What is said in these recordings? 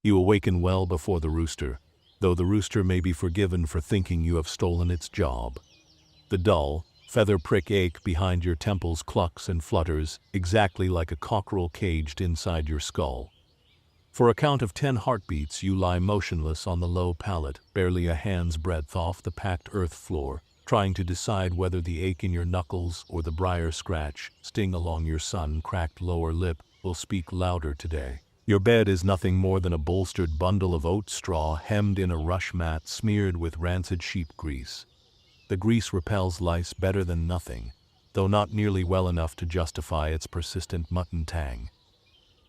You awaken well before the rooster, though the rooster may be forgiven for thinking you have stolen its job. The dull, feather prick ache behind your temples clucks and flutters exactly like a cockerel caged inside your skull. For a count of 10 heartbeats, you lie motionless on the low pallet, barely a hand's breadth off the packed earth floor, trying to decide whether the ache in your knuckles or the briar scratch sting along your sun-cracked lower lip will speak louder today. Your bed is nothing more than a bolstered bundle of oat straw hemmed in a rush mat smeared with rancid sheep grease. The grease repels lice better than nothing, though not nearly well enough to justify its persistent mutton tang.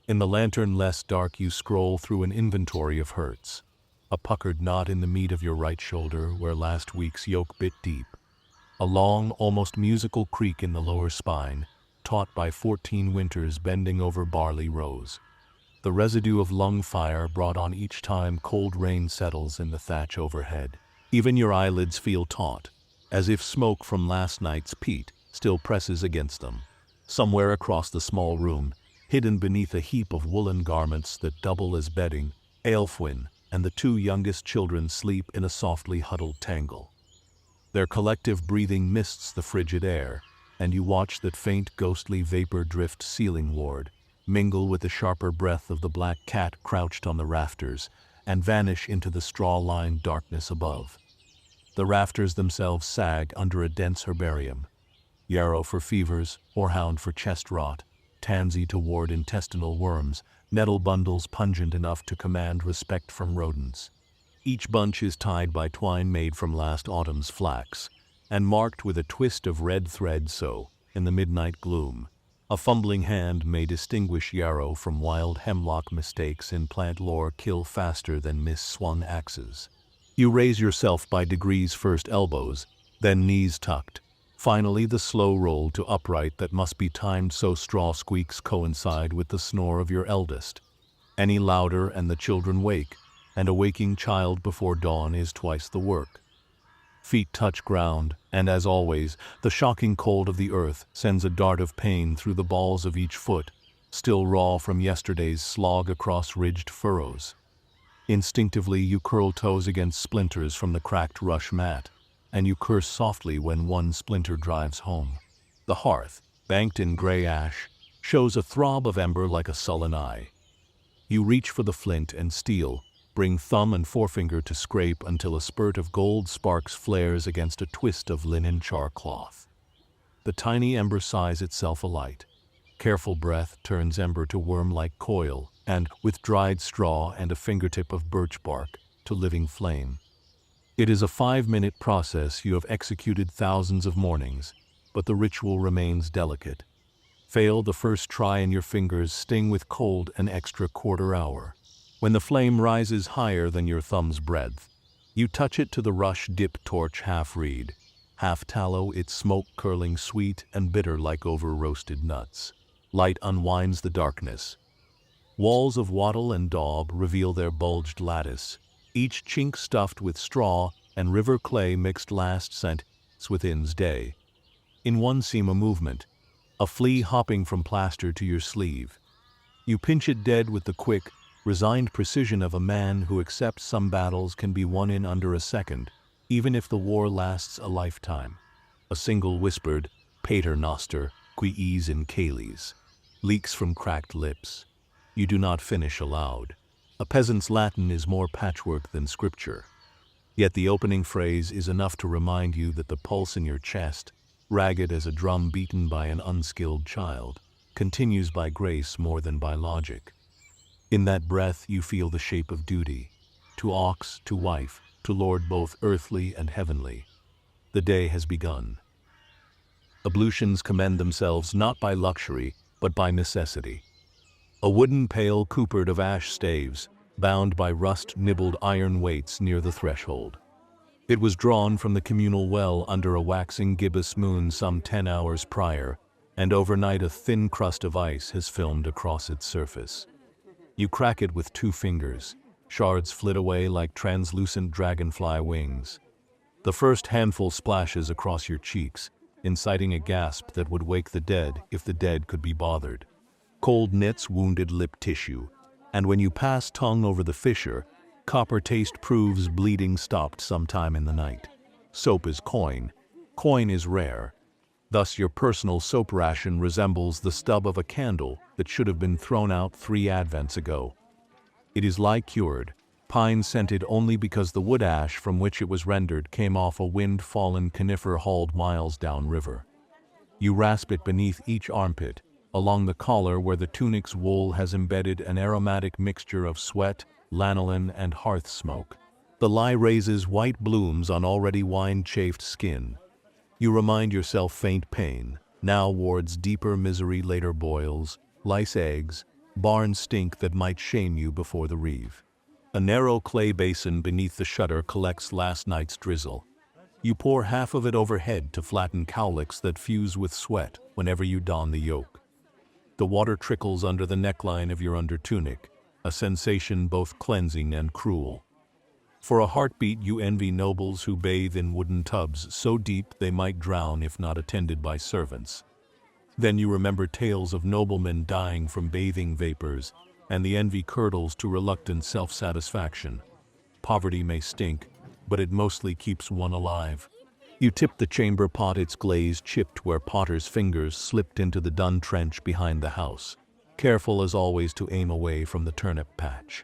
In the lantern less dark, you scroll through an inventory of hurts. A puckered knot in the meat of your right shoulder where last week's yoke bit deep. A long, almost musical creak in the lower spine, taught by 14 winters bending over barley rows. The residue of lung fire brought on each time cold rain settles in the thatch overhead. Even your eyelids feel taut, as if smoke from last night's peat still presses against them. Somewhere across the small room, hidden beneath a heap of woolen garments that double as bedding, Aelfwyn and the 2 youngest children sleep in a softly huddled tangle. Their collective breathing mists the frigid air, and you watch that faint ghostly vapor drift ceilingward, mingle with the sharper breath of the black cat crouched on the rafters, and vanish into the straw-lined darkness above. The rafters themselves sag under a dense herbarium. Yarrow for fevers, horehound for chest rot, tansy to ward intestinal worms, nettle bundles pungent enough to command respect from rodents. Each bunch is tied by twine made from last autumn's flax, and marked with a twist of red thread so, in the midnight gloom, a fumbling hand may distinguish yarrow from wild hemlock. Mistakes in plant lore kill faster than mis-swung axes. You raise yourself by degrees, first elbows, then knees tucked, finally the slow roll to upright that must be timed so straw squeaks coincide with the snore of your eldest. Any louder and the children wake, and a waking child before dawn is twice the work. Feet touch ground, and as always, the shocking cold of the earth sends a dart of pain through the balls of each foot, still raw from yesterday's slog across ridged furrows. Instinctively you curl toes against splinters from the cracked rush mat, and you curse softly when one splinter drives home. The hearth, banked in gray ash, shows a throb of ember like a sullen eye. You reach for the flint and steel, bring thumb and forefinger to scrape until a spurt of gold sparks flares against a twist of linen char cloth. The tiny ember sighs itself alight. Careful breath turns ember to worm-like coil, and, with dried straw and a fingertip of birch bark, to living flame. It is a 5-minute process you have executed thousands of mornings, but the ritual remains delicate. Fail the first try and your fingers sting with cold an extra quarter hour. When the flame rises higher than your thumb's breadth, you touch it to the rush dip torch half reed, half tallow, its smoke curling sweet and bitter like over-roasted nuts. Light unwinds the darkness. Walls of wattle and daub reveal their bulged lattice, each chink stuffed with straw and river clay mixed last scent within's day. In one seam a movement, a flea hopping from plaster to your sleeve. You pinch it dead with the quick, resigned precision of a man who accepts some battles can be won in under a second, even if the war lasts a lifetime. A single whispered, "Pater noster, qui is in caelis," leaks from cracked lips. You do not finish aloud. A peasant's Latin is more patchwork than scripture. Yet the opening phrase is enough to remind you that the pulse in your chest, ragged as a drum beaten by an unskilled child, continues by grace more than by logic. In that breath you feel the shape of duty, to ox, to wife, to lord both earthly and heavenly. The day has begun. Ablutions commend themselves not by luxury, but by necessity. A wooden pail coopered of ash staves, bound by rust-nibbled iron weights near the threshold. It was drawn from the communal well under a waxing gibbous moon some 10 hours prior, and overnight a thin crust of ice has filmed across its surface. You crack it with 2 fingers. Shards flit away like translucent dragonfly wings. The first handful splashes across your cheeks, inciting a gasp that would wake the dead if the dead could be bothered. Cold knits wounded lip tissue. And when you pass tongue over the fissure, copper taste proves bleeding stopped sometime in the night. Soap is coin. Coin is rare. Thus your personal soap ration resembles the stub of a candle that should have been thrown out 3 Advents ago. It is lie-cured, pine-scented only because the wood ash from which it was rendered came off a wind-fallen conifer hauled miles downriver. You rasp it beneath each armpit, along the collar where the tunic's wool has embedded an aromatic mixture of sweat, lanolin, and hearth smoke. The lie raises white blooms on already wine-chafed skin. You remind yourself faint pain, now wards deeper misery later boils, lice eggs, barn stink that might shame you before the reeve. A narrow clay basin beneath the shutter collects last night's drizzle. You pour half of it overhead to flatten cowlicks that fuse with sweat whenever you don the yoke. The water trickles under the neckline of your undertunic, a sensation both cleansing and cruel. For a heartbeat you envy nobles who bathe in wooden tubs so deep they might drown if not attended by servants. Then you remember tales of noblemen dying from bathing vapors, and the envy curdles to reluctant self-satisfaction. Poverty may stink, but it mostly keeps one alive. You tip the chamber pot, its glaze chipped where potter's fingers slipped into the dun trench behind the house, careful as always to aim away from the turnip patch.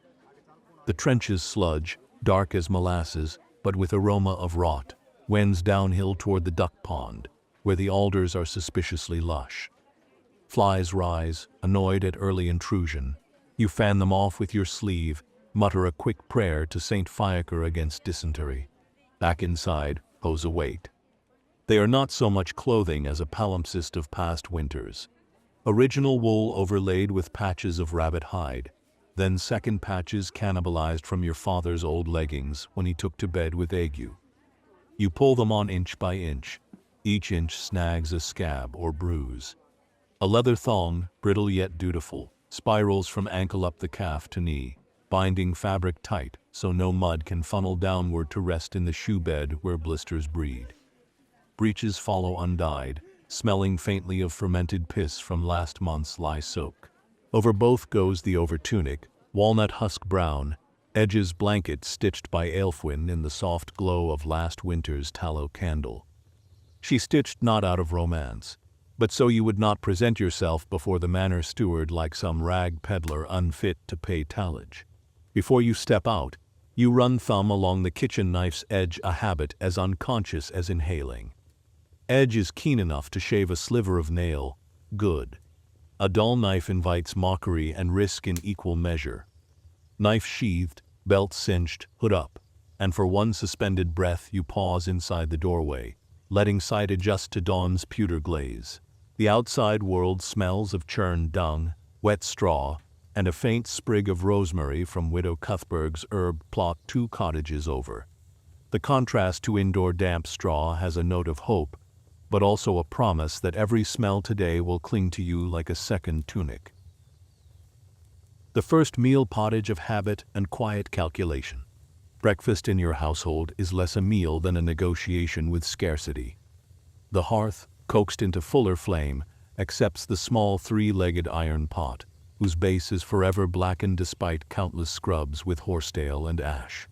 The trench's sludge, dark as molasses, but with aroma of rot, wends downhill toward the duck pond, where the alders are suspiciously lush. Flies rise, annoyed at early intrusion. You fan them off with your sleeve, mutter a quick prayer to Saint Fiacre against dysentery. Back inside, pose a weight. They are not so much clothing as a palimpsest of past winters. Original wool overlaid with patches of rabbit hide, then second patches cannibalized from your father's old leggings when he took to bed with ague. You pull them on inch by inch. Each inch snags a scab or bruise. A leather thong, brittle yet dutiful, spirals from ankle up the calf to knee, binding fabric tight so no mud can funnel downward to rest in the shoe bed where blisters breed. Breeches follow undyed, smelling faintly of fermented piss from last month's lye soak. Over both goes the overtunic, walnut husk brown, edges blanket stitched by Aelfwyn in the soft glow of last winter's tallow candle. She stitched not out of romance, but so you would not present yourself before the manor steward like some rag peddler unfit to pay tallage. Before you step out, you run thumb along the kitchen knife's edge, a habit as unconscious as inhaling. Edge is keen enough to shave a sliver of nail. Good. A dull knife invites mockery and risk in equal measure. Knife sheathed, belt cinched, hood up, and for one suspended breath you pause inside the doorway, letting sight adjust to dawn's pewter glaze. The outside world smells of churned dung, wet straw, and a faint sprig of rosemary from Widow Cuthberg's herb plot 2 cottages over. The contrast to indoor damp straw has a note of hope, but also a promise that every smell today will cling to you like a second tunic. The first meal pottage of habit and quiet calculation. Breakfast in your household is less a meal than a negotiation with scarcity. The hearth, coaxed into fuller flame, accepts the small 3-legged iron pot, whose base is forever blackened despite countless scrubs with horsetail and ash.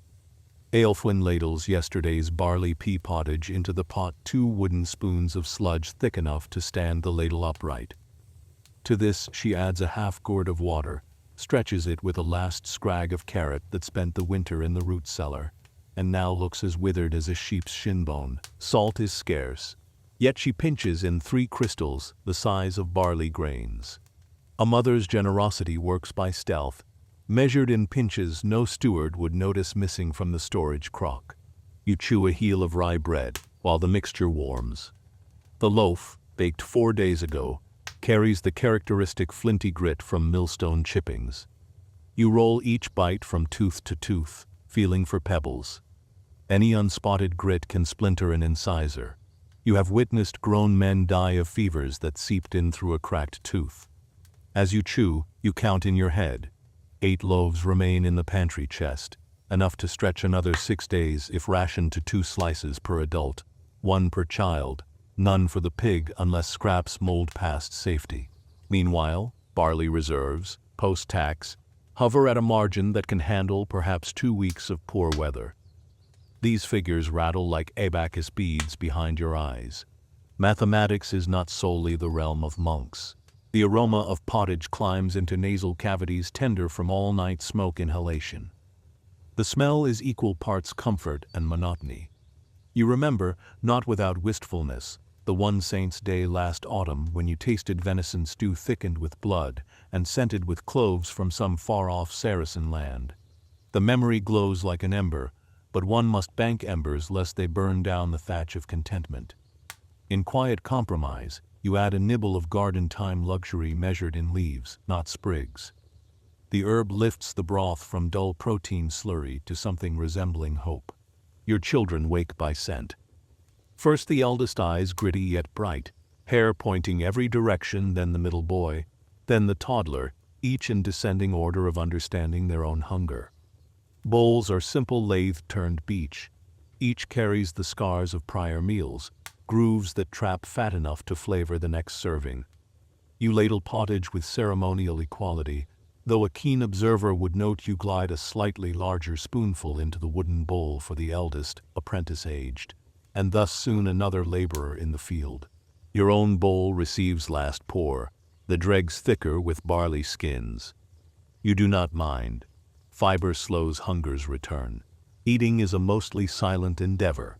Aelfwyn ladles yesterday's barley pea pottage into the pot 2 wooden spoons of sludge thick enough to stand the ladle upright. To this she adds a half-gourd of water, stretches it with a last scrag of carrot that spent the winter in the root cellar, and now looks as withered as a sheep's shinbone. Salt is scarce, yet she pinches in 3 crystals the size of barley grains. A mother's generosity works by stealth, measured in pinches no steward would notice missing from the storage crock. You chew a heel of rye bread while the mixture warms. The loaf, baked 4 days ago, carries the characteristic flinty grit from millstone chippings. You roll each bite from tooth to tooth, feeling for pebbles. Any unspotted grit can splinter an incisor. You have witnessed grown men die of fevers that seeped in through a cracked tooth. As you chew, you count in your head. 8 loaves remain in the pantry chest, enough to stretch another 6 days if rationed to 2 slices per adult, 1 per child, none for the pig unless scraps mold past safety. Meanwhile, barley reserves, post-tax, Hover at a margin that can handle perhaps 2 weeks of poor weather. These figures rattle like abacus beads behind your eyes. Mathematics is not solely the realm of monks. The aroma of pottage climbs into nasal cavities tender from all-night smoke inhalation. The smell is equal parts comfort and monotony. You remember, not without wistfulness, the one saint's day last autumn when you tasted venison stew thickened with blood and scented with cloves from some far-off Saracen land. The memory glows like an ember, but one must bank embers lest they burn down the thatch of contentment. In quiet compromise, you add a nibble of garden-time luxury measured in leaves, not sprigs. The herb lifts the broth from dull protein slurry to something resembling hope. Your children wake by scent. First the eldest eyes gritty yet bright, hair pointing every direction, then the middle boy, then the toddler, each in descending order of understanding their own hunger. Bowls are simple lathe-turned beach. Each carries the scars of prior meals, grooves that trap fat enough to flavor the next serving. You ladle pottage with ceremonial equality, though a keen observer would note you glide a slightly larger spoonful into the wooden bowl for the eldest, apprentice-aged, and thus soon another laborer in the field. Your own bowl receives last pour, the dregs thicker with barley skins. You do not mind. Fiber slows hunger's return. Eating is a mostly silent endeavor.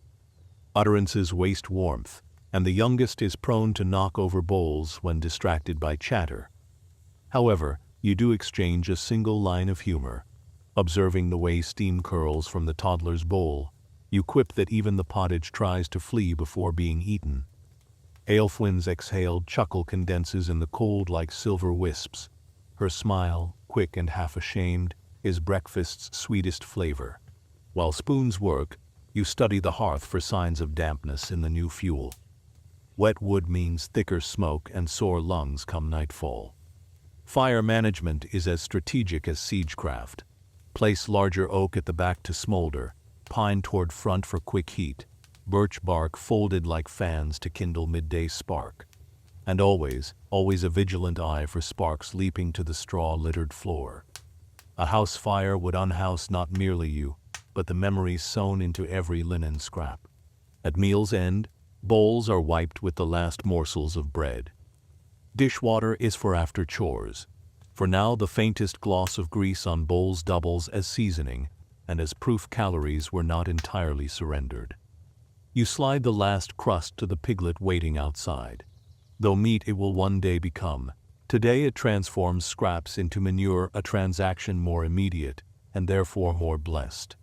Utterances waste warmth, and the youngest is prone to knock over bowls when distracted by chatter. However, you do exchange a single line of humor. Observing the way steam curls from the toddler's bowl, you quip that even the pottage tries to flee before being eaten. Aelfwyn's exhaled chuckle condenses in the cold like silver wisps. Her smile, quick and half ashamed, is breakfast's sweetest flavor. While spoons work, you study the hearth for signs of dampness in the new fuel. Wet wood means thicker smoke and sore lungs come nightfall. Fire management is as strategic as siegecraft. Place larger oak at the back to smolder, pine toward front for quick heat, birch bark folded like fans to kindle midday spark. And always a vigilant eye for sparks leaping to the straw-littered floor. A house fire would unhouse not merely you, but the memories sewn into every linen scrap. At meal's end, bowls are wiped with the last morsels of bread. Dishwater is for after chores. For now the faintest gloss of grease on bowls doubles as seasoning, and as proof calories were not entirely surrendered. You slide the last crust to the piglet waiting outside. Though meat it will one day become, today it transforms scraps into manure, a transaction more immediate, and therefore more blessed.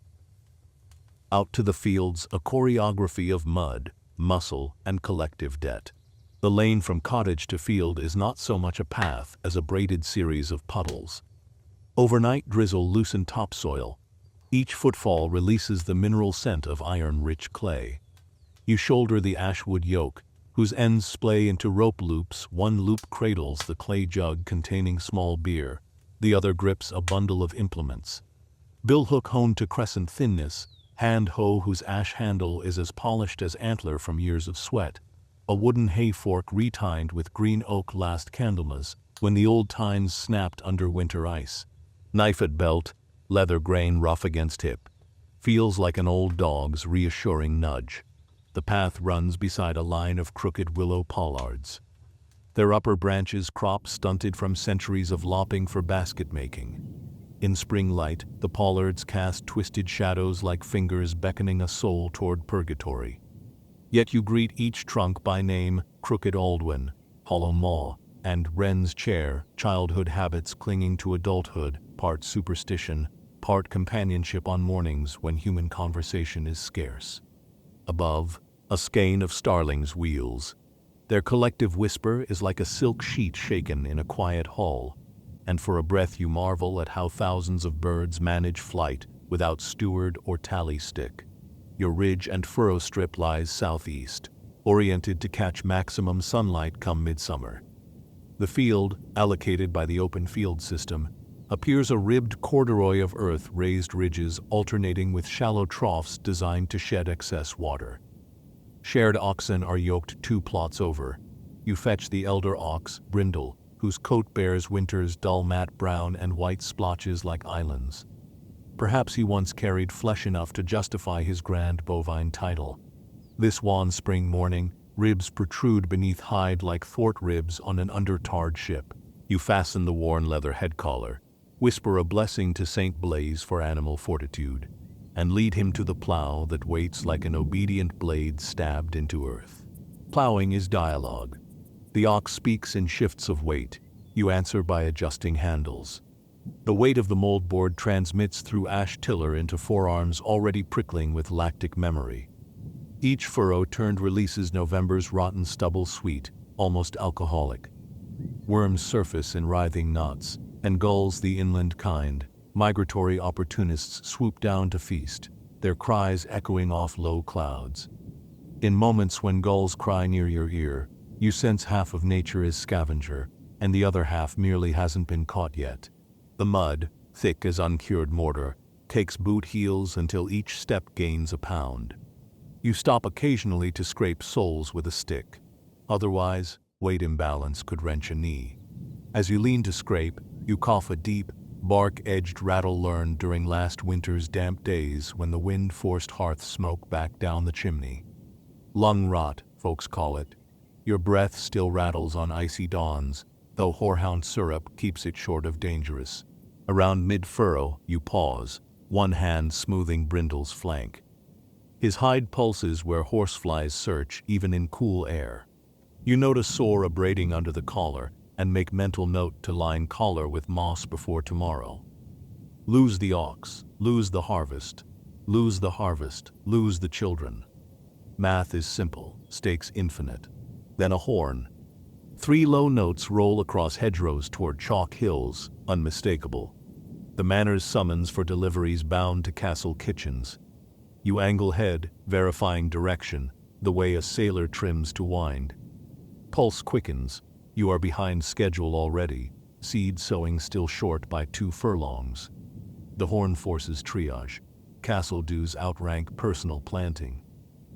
Out to the fields, a choreography of mud, muscle, and collective debt. The lane from cottage to field is not so much a path as a braided series of puddles. Overnight drizzle loosen topsoil. Each footfall releases the mineral scent of iron-rich clay. You shoulder the ashwood yoke, whose ends splay into rope loops. One loop cradles the clay jug containing small beer, the other grips a bundle of implements. Billhook honed to crescent thinness, hand hoe whose ash handle is as polished as antler from years of sweat, a wooden hay fork retined with green oak last Candlemas, when the old tines snapped under winter ice. Knife at belt, leather grain rough against hip. Feels like an old dog's reassuring nudge. The path runs beside a line of crooked willow pollards. Their upper branches crop stunted from centuries of lopping for basket making. In spring light, the pollards cast twisted shadows like fingers beckoning a soul toward purgatory. Yet you greet each trunk by name: Crooked Aldwyn, Hollow Maw, and Wren's Chair, childhood habits clinging to adulthood, part superstition, part companionship on mornings when human conversation is scarce. Above, a skein of starlings wheels. Their collective whisper is like a silk sheet shaken in a quiet hall, and for a breath you marvel at how thousands of birds manage flight without steward or tally stick. Your ridge and furrow strip lies southeast, oriented to catch maximum sunlight come midsummer. The field, allocated by the open field system, appears a ribbed corduroy of earth, raised ridges alternating with shallow troughs designed to shed excess water. Shared oxen are yoked 2 plots over. You fetch the elder ox, Brindle, whose coat bears winter's dull matte brown and white splotches like islands. Perhaps he once carried flesh enough to justify his grand bovine title. This wan spring morning, ribs protrude beneath hide like thwart ribs on an under-tarred ship. You fasten the worn leather head collar, whisper a blessing to Saint Blaise for animal fortitude, and lead him to the plow that waits like an obedient blade stabbed into earth. Plowing is dialogue. The ox speaks in shifts of weight. You answer by adjusting handles. The weight of the moldboard transmits through ash tiller into forearms already prickling with lactic memory. Each furrow turned releases November's rotten stubble sweet, almost alcoholic. Worms surface in writhing knots, and gulls, the inland kind, migratory opportunists, swoop down to feast, their cries echoing off low clouds. In moments when gulls cry near your ear, you sense half of nature is scavenger, and the other half merely hasn't been caught yet. The mud, thick as uncured mortar, takes boot heels until each step gains a pound. You stop occasionally to scrape soles with a stick. Otherwise, weight imbalance could wrench a knee. As you lean to scrape, you cough a deep, bark-edged rattle learned during last winter's damp days when the wind forced hearth smoke back down the chimney. Lung rot, folks call it. Your breath still rattles on icy dawns, though horehound syrup keeps it short of dangerous. Around mid-furrow, you pause, one hand smoothing Brindle's flank. His hide pulses where horseflies search even in cool air. You notice sore abrading under the collar and make mental note to line collar with moss before tomorrow. Lose the ox, lose the harvest, lose the harvest, lose the children. Math is simple, stakes infinite. Then a horn. 3 low notes roll across hedgerows toward chalk hills, unmistakable. The manor's summons for deliveries bound to castle kitchens. You angle head, verifying direction, the way a sailor trims to wind. Pulse quickens. You are behind schedule already, seed sowing still short by 2 furlongs. The horn forces triage. Castle dues outrank personal planting.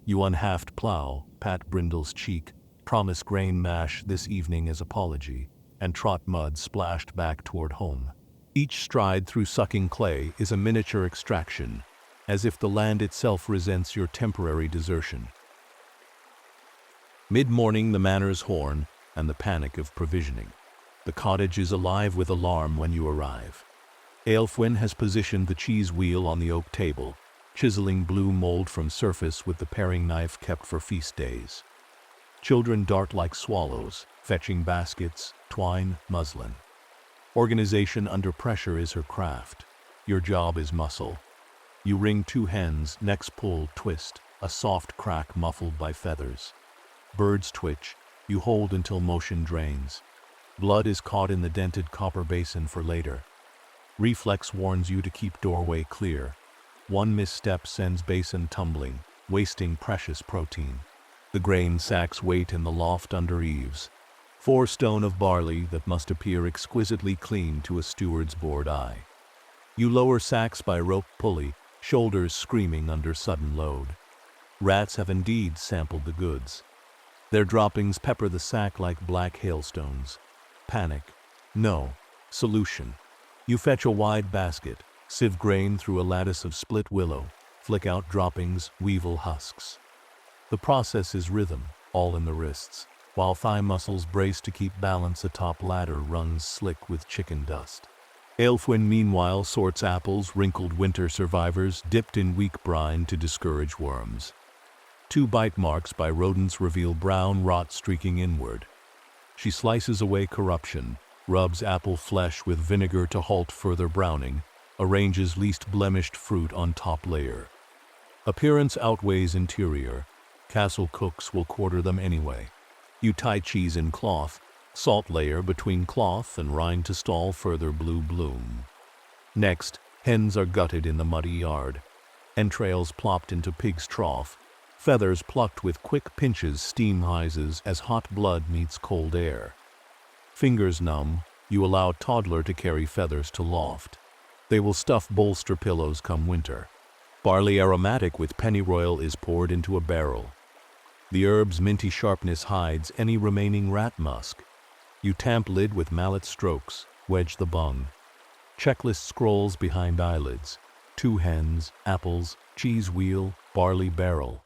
You unhaft plow, pat Brindle's cheek, promise grain mash this evening as apology, and trot mud splashed back toward home. Each stride through sucking clay is a miniature extraction, as if the land itself resents your temporary desertion. Mid-morning, the manor's horn, and the panic of provisioning. The cottage is alive with alarm when you arrive. Aelfwyn has positioned the cheese wheel on the oak table, chiseling blue mold from surface with the paring knife kept for feast days. Children dart like swallows, fetching baskets, twine, muslin. Organization under pressure is her craft. Your job is muscle. You wring 2 hens, necks pull, twist, a soft crack muffled by feathers. Birds twitch. You hold until motion drains. Blood is caught in the dented copper basin for later. Reflex warns you to keep doorway clear. One misstep sends basin tumbling, wasting precious protein. The grain sacks wait in the loft under eaves. 4 stone of barley that must appear exquisitely clean to a steward's bored eye. You lower sacks by rope pulley, shoulders screaming under sudden load. Rats have indeed sampled the goods. Their droppings pepper the sack like black hailstones. Panic. No. Solution. You fetch a wide basket, sieve grain through a lattice of split willow, flick out droppings, weevil husks. The process is rhythm, all in the wrists, while thigh muscles brace to keep balance atop ladder runs slick with chicken dust. Aelfwyn meanwhile sorts apples, wrinkled winter survivors dipped in weak brine to discourage worms. 2 bite marks by rodents reveal brown rot streaking inward. She slices away corruption, rubs apple flesh with vinegar to halt further browning, arranges least blemished fruit on top layer. Appearance outweighs interior. Castle cooks will quarter them anyway. You tie cheese in cloth, salt layer between cloth and rind to stall further blue bloom. Next, hens are gutted in the muddy yard. Entrails plopped into pig's trough. Feathers plucked with quick pinches steam rises as hot blood meets cold air. Fingers numb, you allow toddler to carry feathers to loft. They will stuff bolster pillows come winter. Barley aromatic with pennyroyal is poured into a barrel. The herb's minty sharpness hides any remaining rat musk. You tamp lid with mallet strokes, wedge the bung. Checklist scrolls behind eyelids. 2 hens, apples, cheese wheel, barley barrel.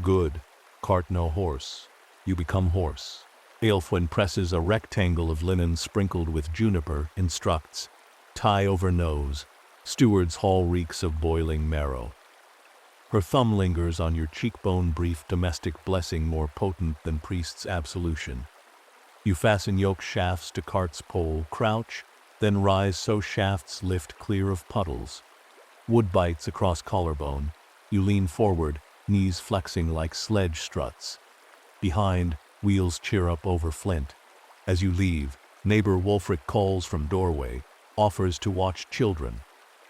Good. Cart no horse. You become horse. Aelfwyn presses a rectangle of linen sprinkled with juniper, instructs. Tie over nose. Steward's hall reeks of boiling marrow. Her thumb lingers on your cheekbone, brief domestic blessing more potent than priest's absolution. You fasten yoke shafts to cart's pole, crouch, then rise so shafts lift clear of puddles. Wood bites across collarbone. You lean forward, knees flexing like sledge struts. Behind, wheels cheer up over flint. As you leave, neighbor Wolfric calls from doorway, offers to watch children.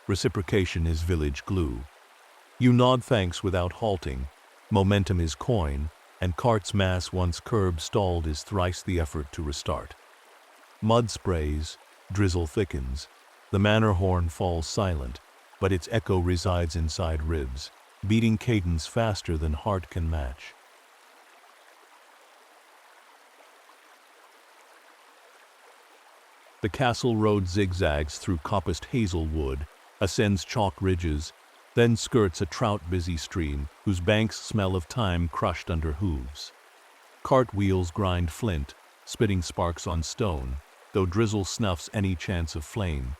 Reciprocation is village glue. You nod thanks without halting. Momentum is coin, and cart's mass once curb stalled is thrice the effort to restart. Mud sprays, drizzle thickens. The manor horn falls silent, but its echo resides inside ribs, beating cadence faster than heart can match. The castle road zigzags through coppiced hazelwood, ascends chalk ridges, then skirts a trout-busy stream whose banks smell of time crushed under hooves. Cart wheels grind flint, spitting sparks on stone, though drizzle snuffs any chance of flame.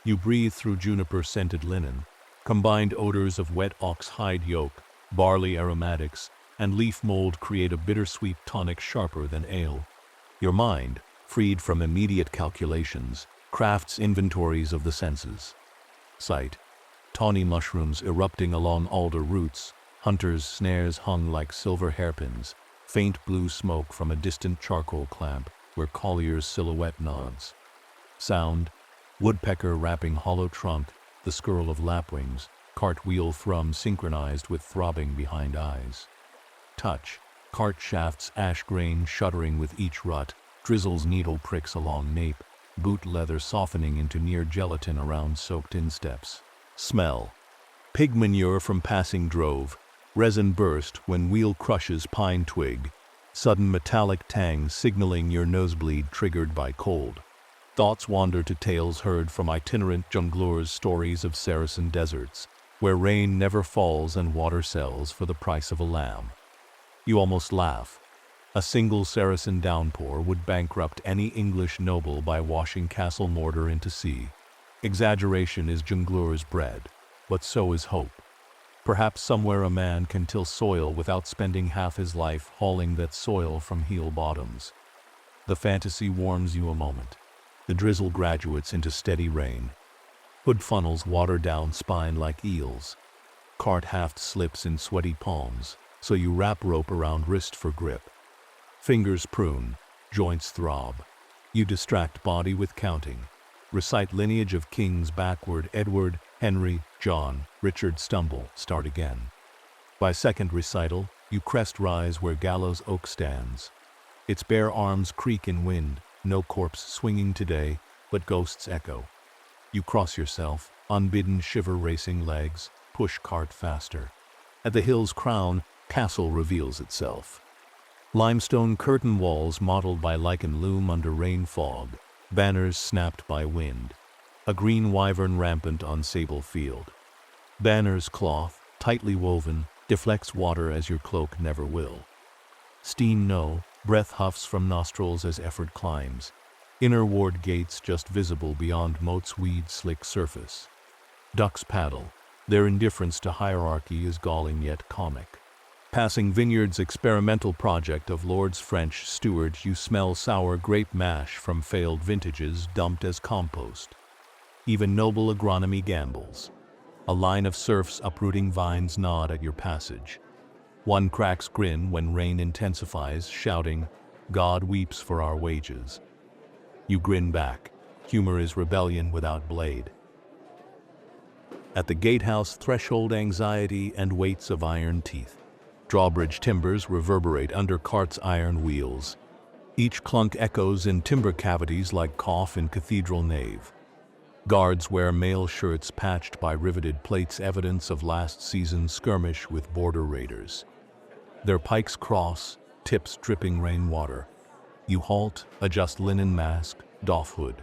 You breathe through juniper-scented linen, combined odors of wet ox hide yoke, barley aromatics, and leaf mold create a bittersweet tonic sharper than ale. Your mind, freed from immediate calculations, crafts inventories of the senses. Sight. Tawny mushrooms erupting along alder roots, hunters' snares hung like silver hairpins, faint blue smoke from a distant charcoal clamp where collier's silhouette nods. Sound. Woodpecker rapping hollow trunk, the skirl of lapwings, cartwheel thrum synchronized with throbbing behind eyes. Touch. Cart shafts ash grain shuddering with each rut, drizzles needle pricks along nape, boot leather softening into near gelatin around soaked insteps. Smell. Pig manure from passing drove, resin burst when wheel crushes pine twig, sudden metallic tang signaling your nosebleed triggered by cold. Thoughts wander to tales heard from itinerant jongleurs, stories of Saracen deserts, where rain never falls and water sells for the price of a lamb. You almost laugh. A single Saracen downpour would bankrupt any English noble by washing castle mortar into sea. Exaggeration is jongleur's bread, but so is hope. Perhaps somewhere a man can till soil without spending half his life hauling that soil from heel bottoms. The fantasy warms you a moment. The drizzle graduates into steady rain. Hood funnels water down spine like eels. Cart haft slips in sweaty palms, so you wrap rope around wrist for grip. Fingers prune, joints throb. You distract body with counting. Recite lineage of kings backward, Edward, Henry, John, Richard stumble, start again. By second recital, you crest rise where gallows oak stands. Its bare arms creak in wind, no corpse swinging today, but ghosts echo. You cross yourself, unbidden shiver racing legs, push cart faster. At the hill's crown, castle reveals itself. Limestone curtain walls mottled by lichen loom under rain fog, banners snapped by wind. A green wyvern rampant on sable field. Banners cloth, tightly woven, deflects water as your cloak never will. Steam no, breath huffs from nostrils as effort climbs. Inner ward gates just visible beyond moat's weed slick surface. Ducks paddle. Their indifference to hierarchy is galling yet comic. Passing vineyard's experimental project of Lord's French steward, you smell sour grape mash from failed vintages dumped as compost. Even noble agronomy gambles. A line of serfs uprooting vines nod at your passage. One cracks grin when rain intensifies, shouting, "God weeps for our wages." You grin back. Humor is rebellion without blade. At the gatehouse, threshold anxiety and weights of iron teeth. Drawbridge timbers reverberate under cart's iron wheels. Each clunk echoes in timber cavities like cough in cathedral nave. Guards wear mail shirts patched by riveted plates, evidence of last season's skirmish with border raiders. Their pikes cross, tips dripping rainwater. You halt, adjust linen mask, doff hood.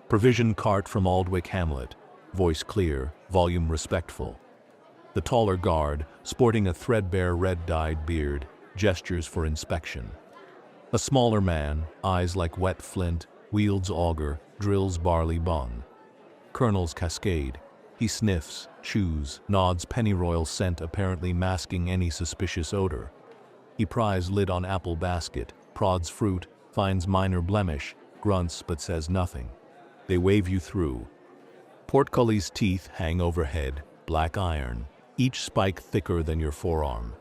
Provision cart from Aldwych Hamlet, voice clear, volume respectful. The taller guard, sporting a threadbare red-dyed beard, gestures for inspection. A smaller man, eyes like wet flint, wields auger, drills barley bung. Colonel's cascade. He sniffs, chews, nods pennyroyal scent apparently masking any suspicious odor. He pries lid on apple basket, prods fruit, finds minor blemish, grunts but says nothing. They wave you through. Portcullis' teeth hang overhead, black iron, each spike thicker than your forearm.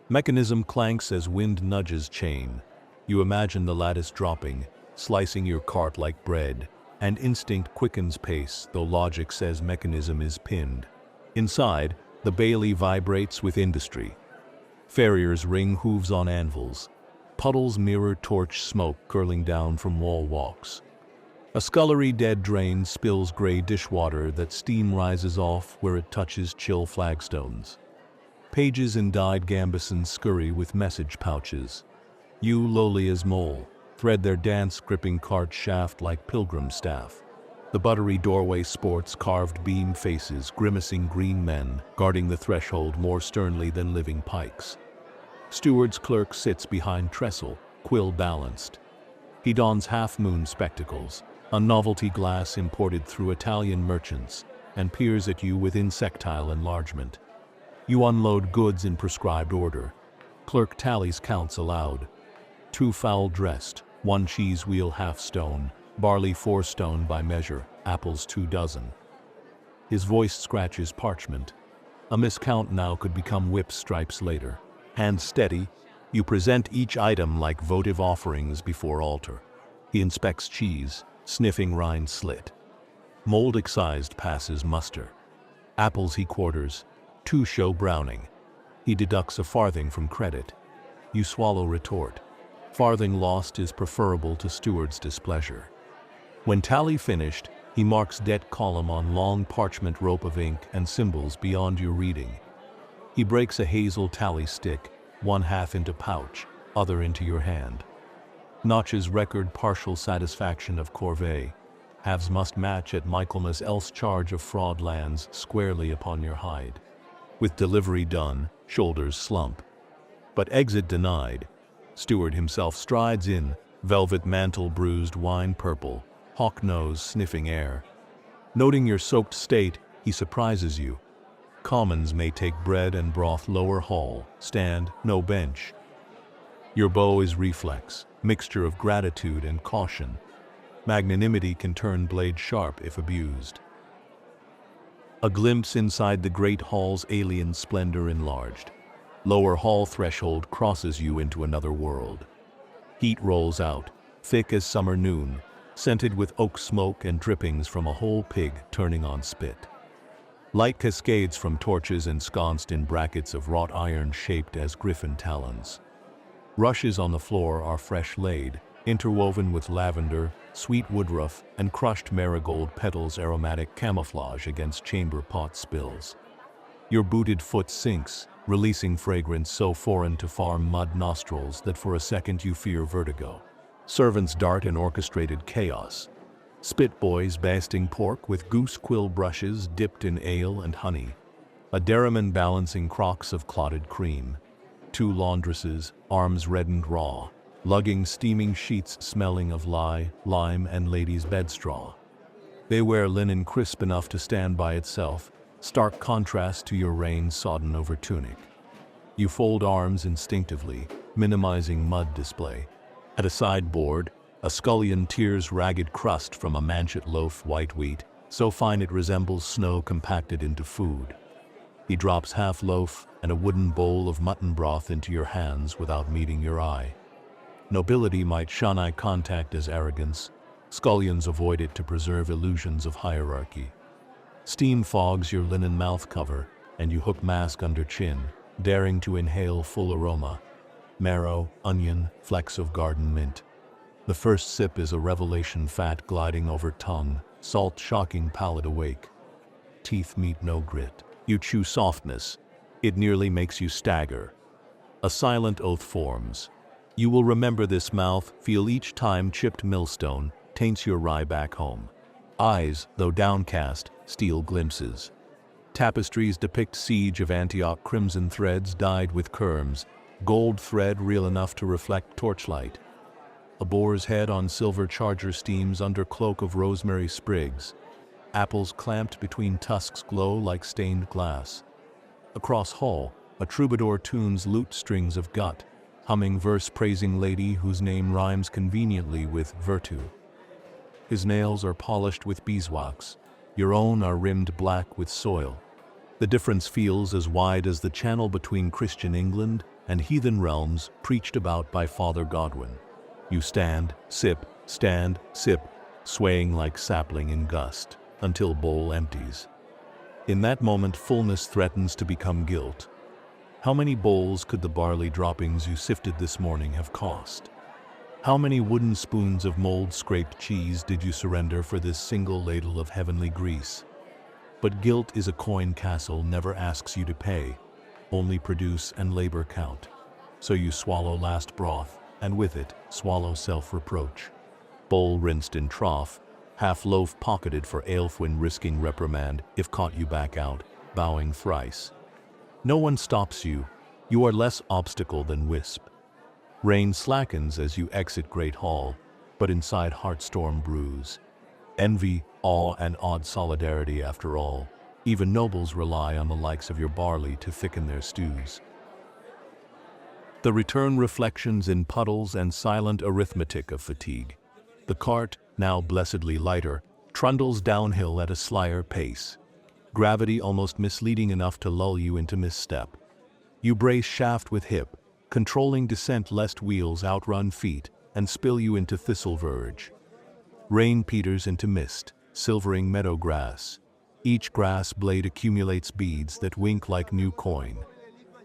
Mechanism clanks as wind nudges chain. You imagine the lattice dropping, slicing your cart like bread, and instinct quickens pace, though logic says mechanism is pinned. Inside, the bailey vibrates with industry. Farriers ring hooves on anvils. Puddles mirror torch smoke curling down from wall walks. A scullery dead drain spills gray dishwater that steam rises off where it touches chill flagstones. Pages in dyed gambesons scurry with message pouches. You, lowly as mole, thread their dance gripping cart shaft like pilgrim staff. The buttery doorway sports carved beam faces, grimacing green men, guarding the threshold more sternly than living pikes. Steward's clerk sits behind trestle, quill balanced. He dons half-moon spectacles, a novelty glass imported through Italian merchants, and peers at you with insectile enlargement. You unload goods in prescribed order. Clerk tallies counts aloud. 2 foul-dressed, 1 cheese wheel half stone, barley 4 stone by measure, apples 2 dozen. His voice scratches parchment. A miscount now could become whip stripes later. Hand steady, you present each item like votive offerings before altar. He inspects cheese, sniffing rind slit. Mold excised passes muster. Apples he quarters, 2 show browning. He deducts a farthing from credit. You swallow retort. Farthing lost is preferable to steward's displeasure. When tally finished, he marks debt column on long parchment rope of ink and symbols beyond your reading. He breaks a hazel tally stick, 1/2 into pouch, other into your hand. Notches record partial satisfaction of corvée. Halves must match at Michaelmas, else charge of fraud lands squarely upon your hide. With delivery done, shoulders slump. But exit denied. Steward himself strides in, velvet mantle bruised wine purple, hawk nose sniffing air. Noting your soaked state, he surprises you. Commons may take bread and broth lower hall, stand, no bench. Your bow is reflex, mixture of gratitude and caution. Magnanimity can turn blade sharp if abused. A glimpse inside the great hall's alien splendor enlarged. Lower hall threshold crosses you into another world. Heat rolls out, thick as summer noon, scented with oak smoke and drippings from a whole pig turning on spit. Light cascades from torches ensconced in brackets of wrought iron shaped as griffin talons. Rushes on the floor are fresh laid, interwoven with lavender, sweet woodruff, and crushed marigold petals, aromatic camouflage against chamber pot spills. Your booted foot sinks, releasing fragrance so foreign to farm mud nostrils that for a second you fear vertigo. Servants dart in orchestrated chaos. Spit boys basting pork with goose quill brushes dipped in ale and honey. A dairyman balancing crocks of clotted cream. 2 laundresses, arms reddened raw, lugging steaming sheets smelling of lye, lime, and ladies' bedstraw. They wear linen crisp enough to stand by itself, stark contrast to your rain-sodden over tunic. You fold arms instinctively, minimizing mud display. At a sideboard, a scullion tears ragged crust from a manchet loaf white wheat, so fine it resembles snow compacted into food. He drops half loaf and a wooden bowl of mutton broth into your hands without meeting your eye. Nobility might shun eye contact as arrogance. Scullions avoid it to preserve illusions of hierarchy. Steam fogs your linen mouth cover, and you hook mask under chin, daring to inhale full aroma. Marrow, onion, flecks of garden mint. The first sip is a revelation, fat gliding over tongue, salt shocking palate awake. Teeth meet no grit. You chew softness. It nearly makes you stagger. A silent oath forms. You will remember this mouth, feel each time chipped millstone taints your rye back home. Eyes, though downcast, steal glimpses. Tapestries depict siege of Antioch, crimson threads dyed with kerms, gold thread real enough to reflect torchlight. A boar's head on silver charger steams under cloak of rosemary sprigs. Apples clamped between tusks glow like stained glass. Across hall, a troubadour tunes lute strings of gut, humming verse praising lady whose name rhymes conveniently with virtue. His nails are polished with beeswax, your own are rimmed black with soil. The difference feels as wide as the channel between Christian England and heathen realms preached about by Father Godwin. You stand, sip, swaying like sapling in gust, until bowl empties. In that moment fullness threatens to become guilt. How many bowls could the barley droppings you sifted this morning have cost? How many wooden spoons of mold-scraped cheese did you surrender for this single ladle of heavenly grease? But guilt is a coin castle never asks you to pay, only produce and labor count. So you swallow last broth, and with it, swallow self-reproach. Bowl rinsed in trough, half loaf pocketed for Aelfwin risking reprimand if caught you back out, bowing thrice. No one stops you, you are less obstacle than wisp. Rain slackens as you exit Great Hall, but inside heartstorm brews. Envy, awe, and odd solidarity after all. Even nobles rely on the likes of your barley to thicken their stews. The return reflections in puddles and silent arithmetic of fatigue. The cart, now blessedly lighter, trundles downhill at a slyer pace. Gravity almost misleading enough to lull you into misstep. You brace shaft with hip, controlling descent lest wheels outrun feet and spill you into thistle verge. Rain peters into mist, silvering meadow grass. Each grass blade accumulates beads that wink like new coin.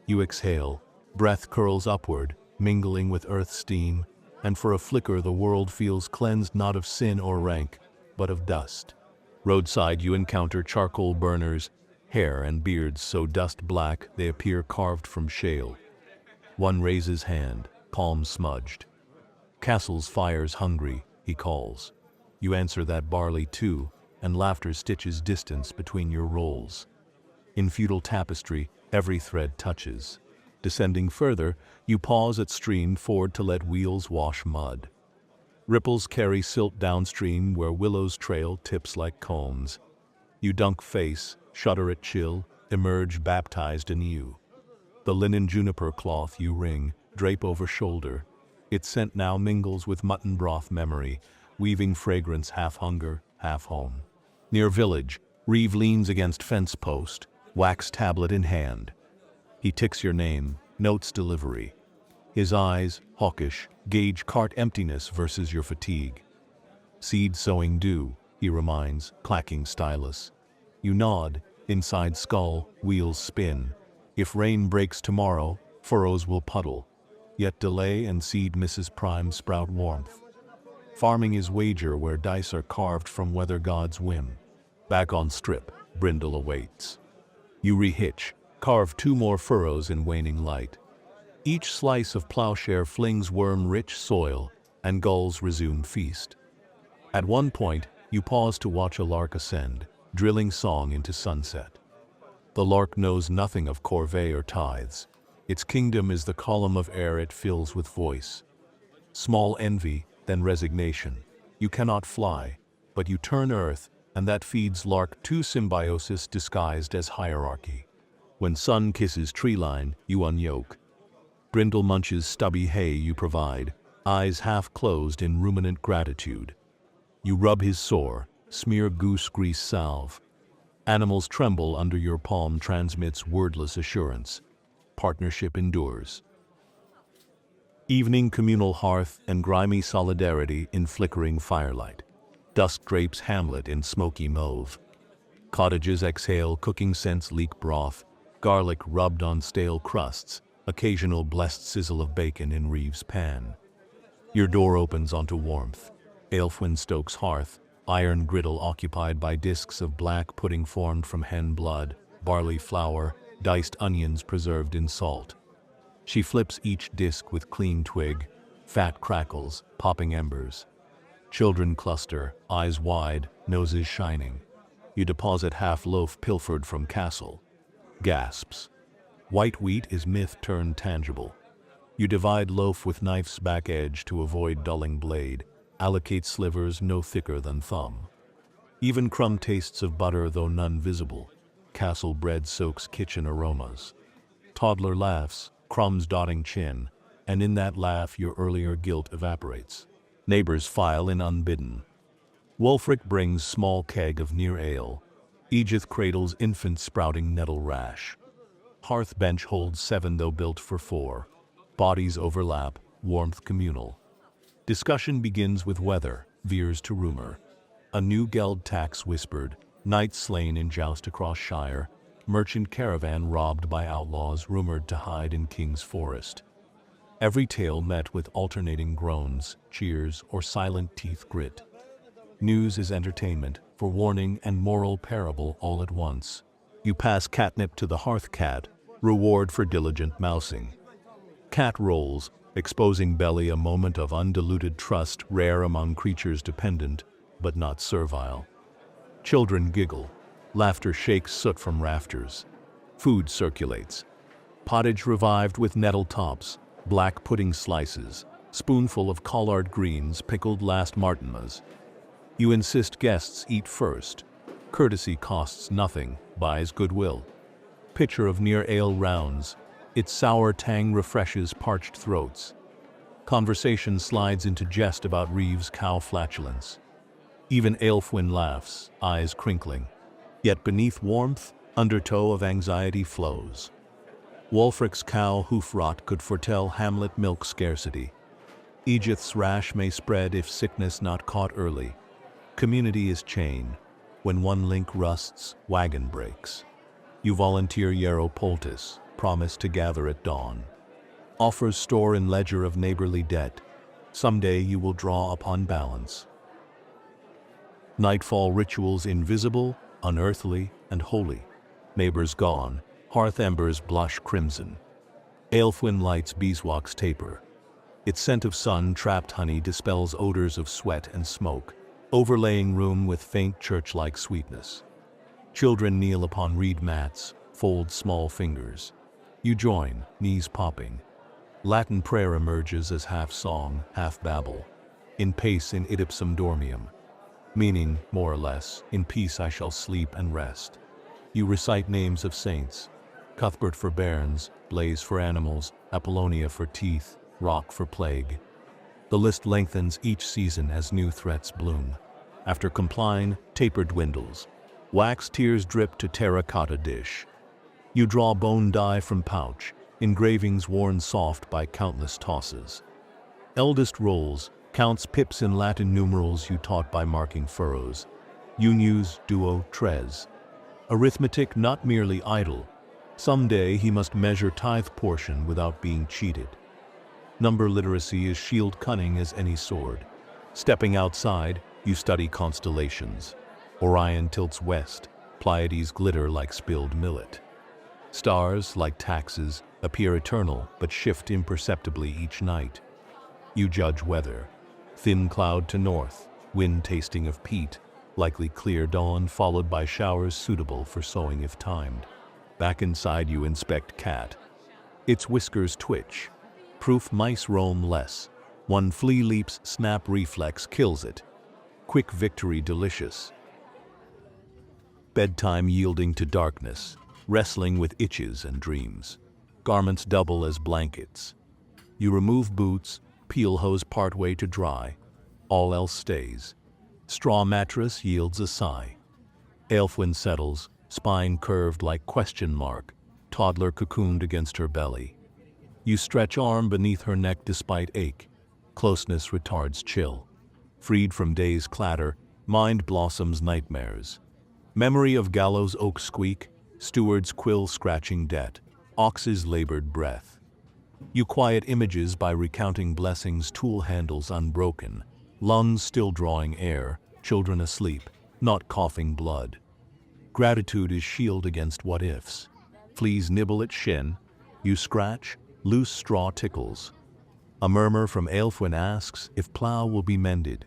You exhale, breath curls upward, mingling with earth's steam, and for a flicker the world feels cleansed not of sin or rank, but of dust. Roadside you encounter charcoal burners, hair and beards so dust black they appear carved from shale. One raises hand, palm smudged. "Castle's fire's hungry," he calls. You answer that barley too, and laughter stitches distance between your rolls. In feudal tapestry, every thread touches. Descending further, you pause at stream ford to let wheels wash mud. Ripples carry silt downstream where willows trail tips like combs. You dunk face, shudder at chill, emerge baptized anew. The linen juniper cloth you wring, drape over shoulder. Its scent now mingles with mutton broth memory, weaving fragrance half hunger, half home. Near village, Reeve leans against fence post, wax tablet in hand. He ticks your name, notes delivery. His eyes, hawkish, gauge cart emptiness versus your fatigue. "Seed sowing due," he reminds, clacking stylus. You nod, inside skull, wheels spin. If rain breaks tomorrow, furrows will puddle. Yet delay and seed misses prime sprout warmth. Farming is wager where dice are carved from weather god's whim. Back on strip, Brindle awaits. You rehitch, carve 2 more furrows in waning light. Each slice of plowshare flings worm-rich soil, and gulls resume feast. At one point, you pause to watch a lark ascend, drilling song into sunset. The lark knows nothing of corvée or tithes. Its kingdom is the column of air it fills with voice. Small envy, then resignation. You cannot fly, but you turn earth, and that feeds lark 2 symbiosis disguised as hierarchy. When sun kisses treeline, you unyoke. Brindle munches stubby hay you provide, eyes half closed in ruminant gratitude. You rub his sore, smear goose grease salve. Animals tremble under your palm transmits wordless assurance. Partnership endures. Evening communal hearth and grimy solidarity in flickering firelight. Dusk drapes hamlet in smoky mauve. Cottages exhale cooking scents leak broth, garlic rubbed on stale crusts, occasional blessed sizzle of bacon in Reeve's pan. Your door opens onto warmth. Aelfwin stokes hearth, iron griddle occupied by discs of black pudding formed from hen blood, barley flour, diced onions preserved in salt. She flips each disc with clean twig, Fat crackles, popping embers. Children cluster, eyes wide, noses shining. You deposit half loaf pilfered from castle. Gasps. White wheat is myth turned tangible. You divide loaf with knife's back edge to avoid dulling blade. Allocate slivers no thicker than thumb. Even crumb tastes of butter though none visible. Castle bread soaks kitchen aromas. Toddler laughs, crumbs dotting chin, and in that laugh your earlier guilt evaporates. Neighbors file in unbidden. Wulfric brings small keg of near ale. Edith cradles infant sprouting nettle rash. Hearth bench holds 7 though built for 4. Bodies overlap, warmth communal. Discussion begins with weather, veers to rumor. A new geld tax whispered, knights slain in joust across shire, merchant caravan robbed by outlaws rumored to hide in King's Forest. Every tale met with alternating groans, cheers, or silent teeth grit. News is entertainment, forewarning and moral parable all at once. You pass catnip to the hearth cat, reward for diligent mousing. Cat rolls, exposing belly a moment of undiluted trust rare among creatures dependent, but not servile. Children giggle. Laughter shakes soot from rafters. Food circulates. Pottage revived with nettle tops, black pudding slices, spoonful of collard greens pickled last Martinmas. You insist guests eat first. Courtesy costs nothing, buys goodwill. Pitcher of near ale rounds. Its sour tang refreshes parched throats. Conversation slides into jest about Reeves' cow flatulence. Even Aelfwyn laughs, eyes crinkling. Yet beneath warmth, undertow of anxiety flows. Wulfric's cow hoof rot could foretell Hamlet milk scarcity. Edith's rash may spread if sickness not caught early. Community is chain. When one link rusts, wagon breaks. You volunteer Yarrow poultice, promise to gather at dawn. Offers store in ledger of neighborly debt. Someday you will draw upon balance. Nightfall rituals invisible, unearthly, and holy. Neighbors gone, hearth embers blush crimson. Aelfwyn lights beeswax taper. Its scent of sun-trapped honey dispels odors of sweat and smoke, overlaying room with faint church-like sweetness. Children kneel upon reed mats, fold small fingers. You join, knees popping. Latin prayer emerges as half song, half babble. In pace in idipsum dormium. Meaning, more or less, in peace I shall sleep and rest. You recite names of saints. Cuthbert for bairns, Blaise for animals, Apollonia for teeth, Rock for plague. The list lengthens each season as new threats bloom. After compline, taper dwindles. Wax tears drip to terracotta dish. You draw bone die from pouch, engravings worn soft by countless tosses. Eldest rolls, counts pips in Latin numerals you taught by marking furrows. Unius duo tres. Arithmetic not merely idle. Someday he must measure tithe portion without being cheated. Number literacy is shield cunning as any sword. Stepping outside, you study constellations. Orion tilts west, Pleiades glitter like spilled millet. Stars, like taxes, appear eternal but shift imperceptibly each night. You judge weather. Thin cloud to north, wind tasting of peat, likely clear dawn followed by showers suitable for sowing if timed. Back inside you inspect cat. Its whiskers twitch. Proof mice roam less. One flea leap's snap reflex kills it. Quick victory delicious. Bedtime yielding to darkness, wrestling with itches and dreams. Garments double as blankets. You remove boots, peel hose partway to dry. All else stays. Straw mattress yields a sigh. Aelfwyn settles, spine curved like question mark, toddler cocooned against her belly. You stretch arm beneath her neck despite ache. Closeness retards chill. Freed from day's clatter, mind blossoms nightmares. Memory of gallows oak squeak, steward's quill scratching debt, ox's labored breath. You quiet images by recounting blessings, tool handles unbroken, lungs still drawing air, children asleep, not coughing blood. Gratitude is shield against what-ifs. Fleas nibble at shin, you scratch, loose straw tickles. A murmur from Aelfwin asks if plough will be mended.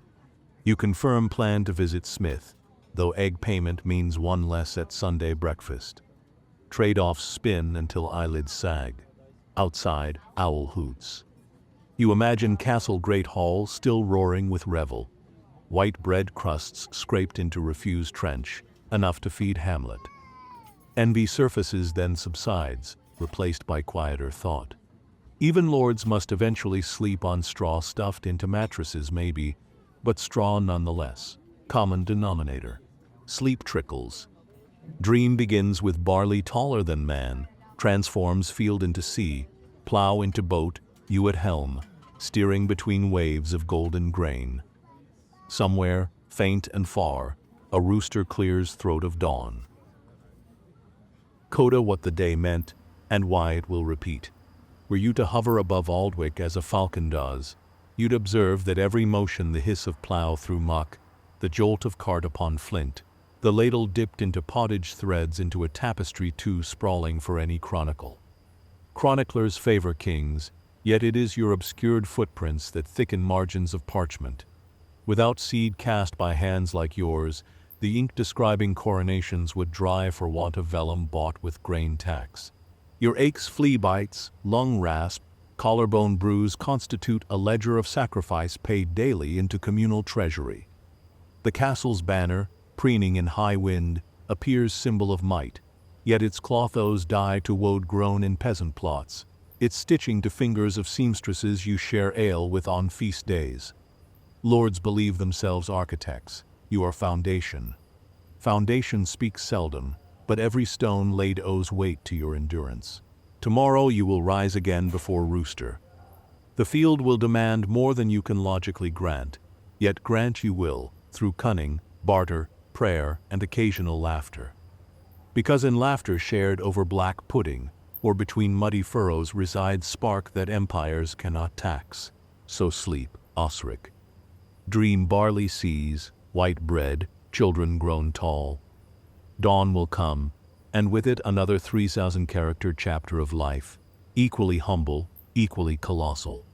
You confirm plan to visit Smith, though egg payment means one less at Sunday breakfast. Trade-offs spin until eyelids sag. Outside, owl hoots. You imagine Castle Great Hall still roaring with revel. White bread crusts scraped into refused trench, enough to feed Hamlet. Envy surfaces then subsides, replaced by quieter thought. Even lords must eventually sleep on straw stuffed into mattresses maybe, but straw nonetheless. Common denominator. Sleep trickles. Dream begins with barley taller than man, transforms field into sea, plough into boat, you at helm, steering between waves of golden grain. Somewhere, faint and far, a rooster clears throat of dawn. Coda what the day meant, and why it will repeat. Were you to hover above Aldwych as a falcon does, you'd observe that every motion the hiss of plough through muck, the jolt of cart upon flint, the ladle dipped into pottage threads into a tapestry too sprawling for any chronicle. Chroniclers favor kings, yet it is your obscured footprints that thicken margins of parchment. Without seed cast by hands like yours, the ink describing coronations would dry for want of vellum bought with grain tax. Your aches, flea bites, lung rasp, collarbone bruise constitute a ledger of sacrifice paid daily into communal treasury. The castle's banner, preening in high wind, appears symbol of might, yet its cloth oes die to woad grown in peasant plots, its stitching to fingers of seamstresses you share ale with on feast days. Lords believe themselves architects, you are foundation. Foundation speaks seldom, but every stone laid owes weight to your endurance. Tomorrow you will rise again before rooster. The field will demand more than you can logically grant, yet grant you will, through cunning, barter, prayer, and occasional laughter. Because in laughter shared over black pudding, or between muddy furrows resides spark that empires cannot tax. So sleep, Osric. Dream barley seas, white bread, children grown tall. Dawn will come, and with it another 3,000-character chapter of life, equally humble, equally colossal.